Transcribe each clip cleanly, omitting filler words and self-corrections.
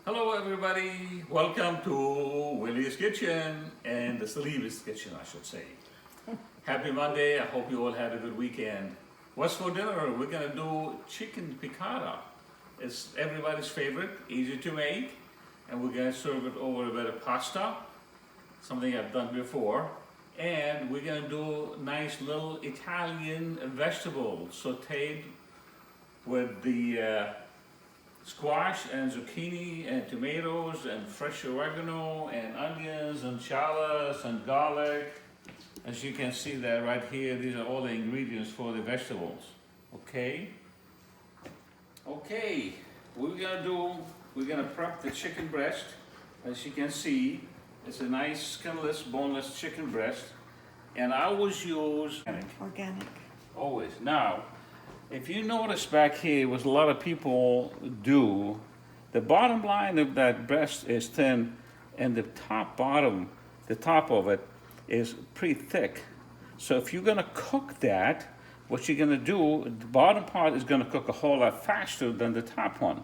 Hello everybody, welcome to Willie's Kitchen and the Sleeves Kitchen I should say. Happy Monday, I hope you all had a good weekend. What's for dinner? We're gonna do chicken piccata. It's everybody's favorite, easy to make, and we're gonna serve it over a bit of pasta, something I've done before. And we're gonna do nice little Italian vegetables sauteed with the squash and zucchini and tomatoes and fresh oregano and onions and shallots and garlic. As you can see that right here, these are all the ingredients for the vegetables. Okay? Okay, we're gonna prep the chicken breast. As you can see, it's a nice skinless, boneless chicken breast. And I always use Organic. always. Now, if you notice back here, what a lot of people do, the bottom line of that breast is thin, and the top of it is pretty thick. So if you're gonna cook that, what you're gonna do, the bottom part is gonna cook a whole lot faster than the top one.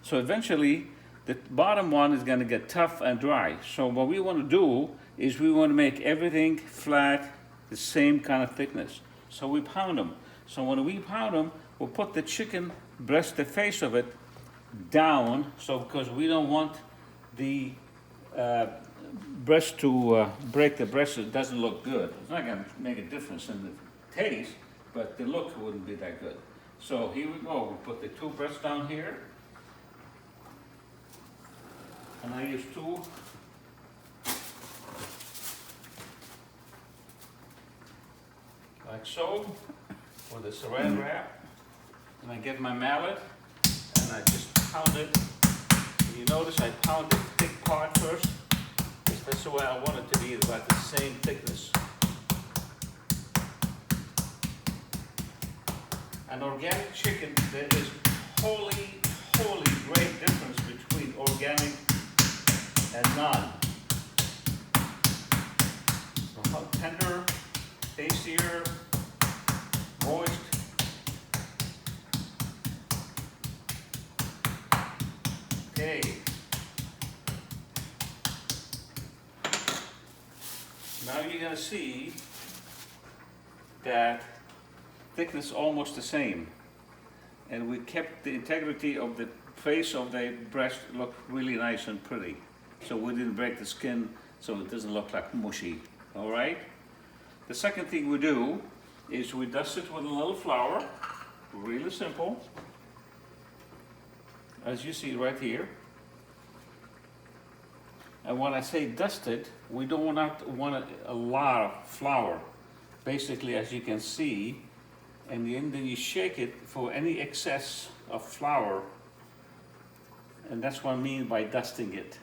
So eventually, the bottom one is gonna get tough and dry. So what we wanna do is we wanna make everything flat, the same kind of thickness. So we pound them. So when we pound them, we'll put the chicken breast, the face of it, down. So because we don't want the breast to break the breast, it doesn't look good. It's not going to make a difference in the taste, but the look wouldn't be that good. So here we go. We put the two breasts down here, and I use two. Like so, with a saran wrap, and I get my mallet, and I just pound it. And you notice I pound the thick part first, because that's the way I want it to be, it's about the same thickness. An organic chicken, there is holy great difference between organic and non. So how tender, tastier, moist. Okay. Now you're gonna see that thickness almost the same. And we kept the integrity of the face of the breast look really nice and pretty. So we didn't break the skin so it doesn't look like mushy. All right? The second thing we do is we dust it with a little flour, really simple, as you see right here. And when I say dusted, we don't want a lot of flour. Basically, as you can see, and then you shake it for any excess of flour, and that's what I mean by dusting it.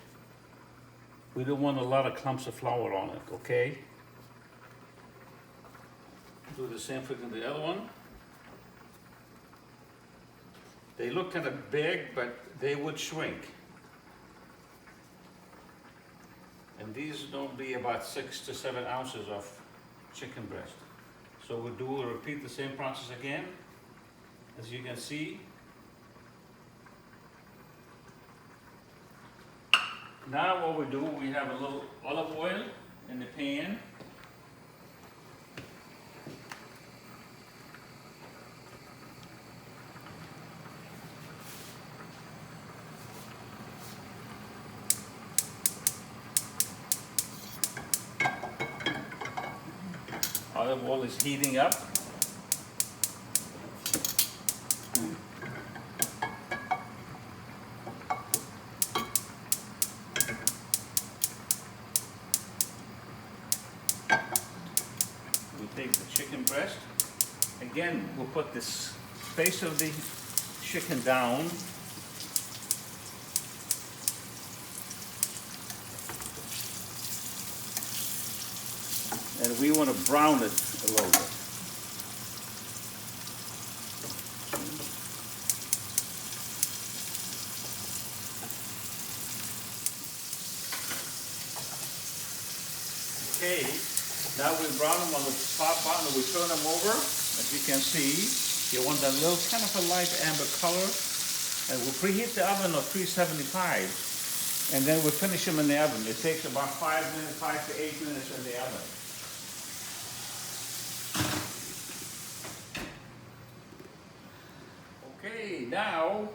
We don't want a lot of clumps of flour on it, okay? Do the same for the other one. They look kind of big, but they would shrink. And these don't be about 6 to 7 ounces of chicken breast. So we'll repeat the same process again. As you can see. Now what we do, we have a little olive oil in the pan. Olive oil is heating up. We take the chicken breast. Again, we'll put this face of the chicken down. And we want to brown it a little bit. Okay, now we brown them on the top bottom and we turn them over. As you can see, you want that little kind of a light amber color. and we'll preheat the oven of 375, and then we'll finish them in the oven. It takes about 5 minutes, 5 to 8 minutes in the oven. Okay, now,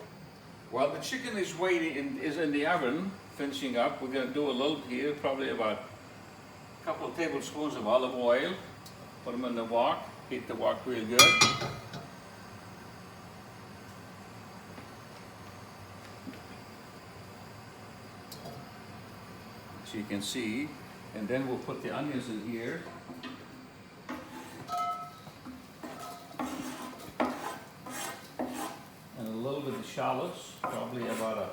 while the chicken is waiting, is in the oven, finishing up, we're gonna do a little here, probably about a couple of tablespoons of olive oil. Put them in the wok, heat the wok real good. So you can see, and then we'll put the onions in here. And a little bit of shallots, probably about a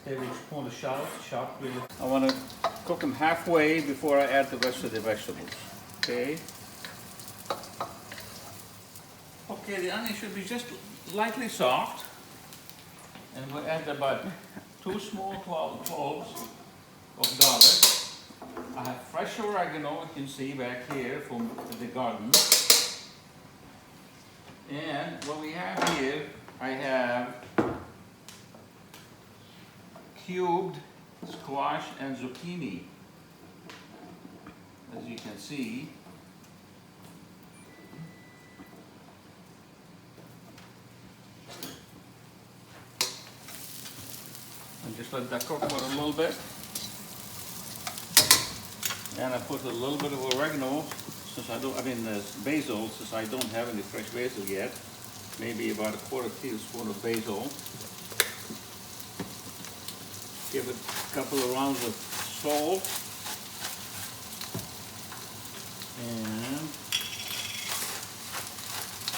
tablespoon of shallots, chopped really. I want to cook them halfway before I add the rest of the vegetables. Okay. Okay, the onion should be just lightly soft. And we'll add about 2 small cloves of garlic. I have fresh oregano, you can see back here from the garden. And what we have here, I have cubed squash and zucchini, as you can see. And just let that cook for a little bit. And I put a little bit of oregano, since basil, since I don't have any fresh basil yet. Maybe about a 1/4 teaspoon of basil. Give it a couple of rounds of salt. And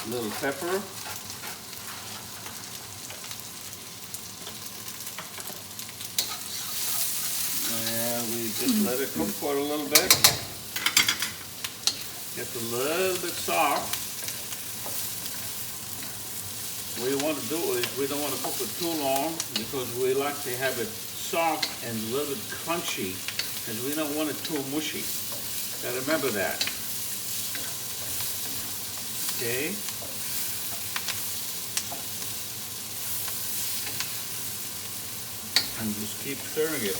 a little pepper. And we just let it cook for a little bit. Gets a little bit soft. What we want to do is we don't want to cook it too long because we like to have it soft and a little bit crunchy, because we don't want it too mushy. Gotta remember that. Okay. And just keep stirring it.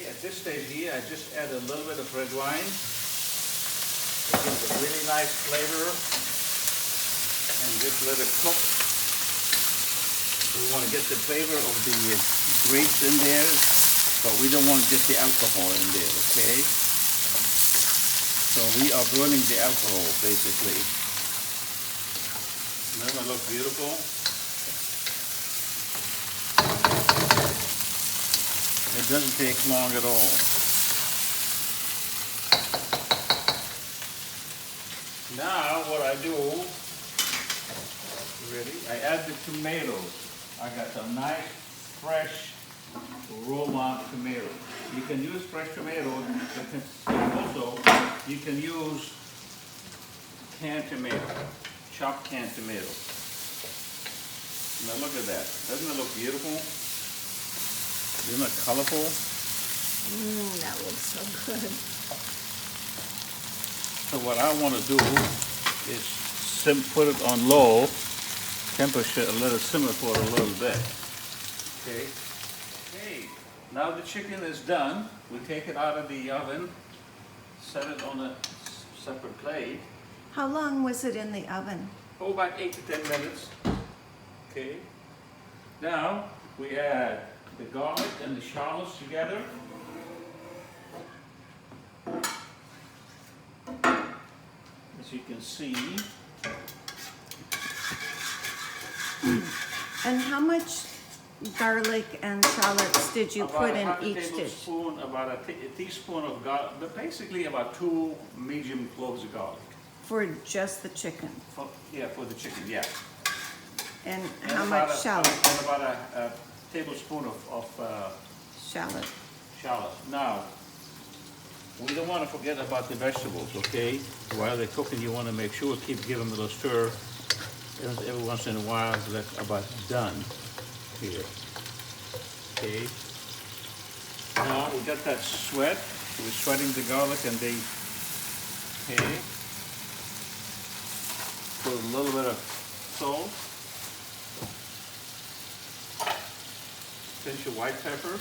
At this stage here, I just add a little bit of red wine. It gives a really nice flavor. And just let it cook. We want to get the flavor of the grapes in there, but we don't want to get the alcohol in there, okay? So we are burning the alcohol, basically. Doesn't it look beautiful? It doesn't take long at all. Now what I do, ready? I add the tomatoes. I got some nice fresh Roma tomatoes. You can use fresh tomatoes, but also you can use canned tomato, chopped canned tomato. Now look at that. Doesn't it look beautiful? Isn't it colorful? That looks so good. So what I want to do is put it on low temperature and let it simmer for a little bit. Okay. Okay. Now the chicken is done. We take it out of the oven, set it on a separate plate. How long was it in the oven? Oh, about 8 to 10 minutes. Okay. Now we add the garlic and the shallots together. As you can see. And how much garlic and shallots did you put in each dish? About a teaspoon of garlic, but basically about 2 medium cloves of garlic. For just the chicken? For the chicken, yeah. And how much shallot? And about a tablespoon of Shallot. shallot. Now, we don't want to forget about the vegetables, okay? While they're cooking, you want to make sure, keep giving them a little stir every once in a while. That's about done here. Okay. Now we got that sweat. We're sweating the garlic and the, okay. Put a little bit of salt. Pinch of white pepper,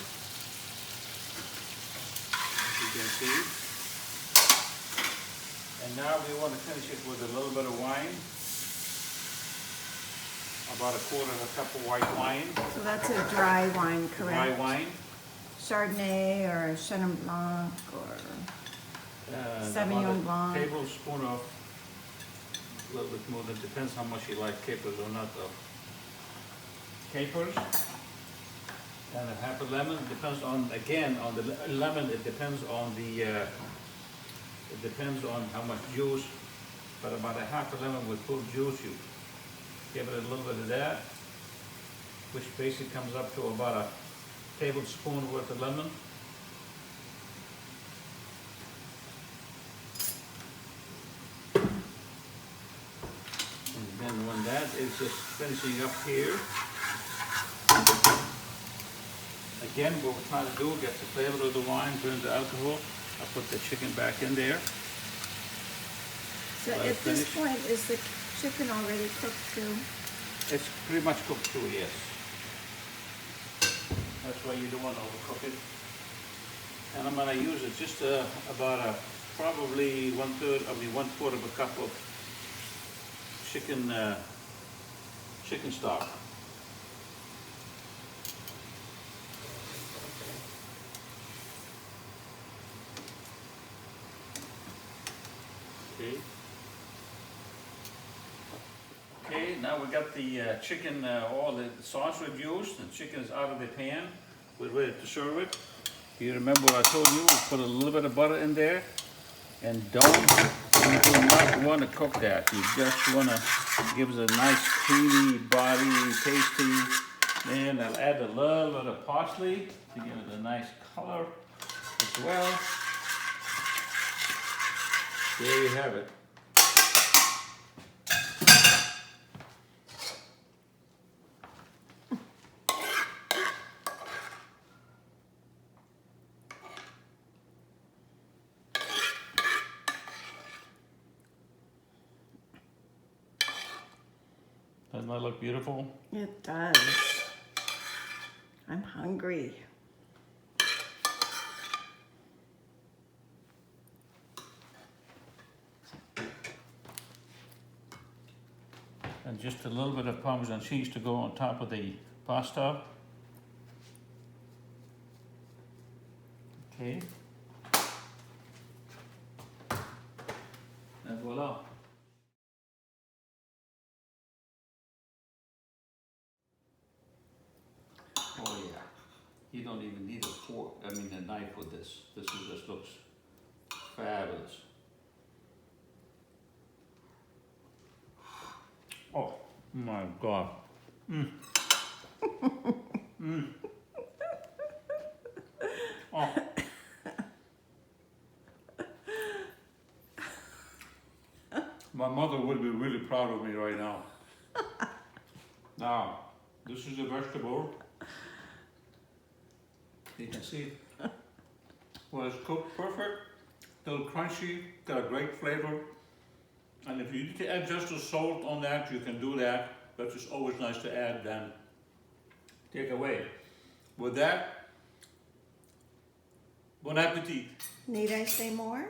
as you can see. And now we want to finish it with a little bit of wine. About a quarter of a cup of white wine. So that's a dry wine, correct? Dry wine. Chardonnay or Chenin Blanc or Sauvignon Blanc. A tablespoon of, a little bit more, that depends how much you like capers or not though. Capers. And a half a lemon, depends on, again, on the lemon, it depends on the, it depends on how much juice, but about a half a lemon with full juice, you give it a little bit of that, which basically comes up to about a tablespoon worth of lemon. And then when that is just finishing up here, again, what we're trying to do, get the flavor of the wine, burn the alcohol. I'll put the chicken back in there. So at this point, is the chicken already cooked too? It's pretty much cooked too, yes. That's why you don't want to overcook it. And I'm going to use it just about probably 1/4 of a cup of chicken chicken stock. Okay. Okay, now we got the chicken, all the sauce reduced. The chicken is out of the pan. We're ready to serve it. You remember what I told you? We put a little bit of butter in there. And you do not want to cook that. You just want to give it a nice creamy body, tasty. Then I'll add a little bit of parsley to give it a nice color as well. There you have it. Doesn't that look beautiful? It does. I'm hungry. And just a little bit of Parmesan cheese to go on top of the pasta. Okay. And voila. Oh yeah. You don't even need a fork, a knife with this. This just looks fabulous. Oh my God. Mm. Mm. Oh. My mother would be really proud of me right now. Now, this is a vegetable. You can see it was cooked perfect, still crunchy, got a great flavor. And if you need to add just a salt on that, you can do that. But it's always nice to add than take away. With that, bon appetit. Need I say more?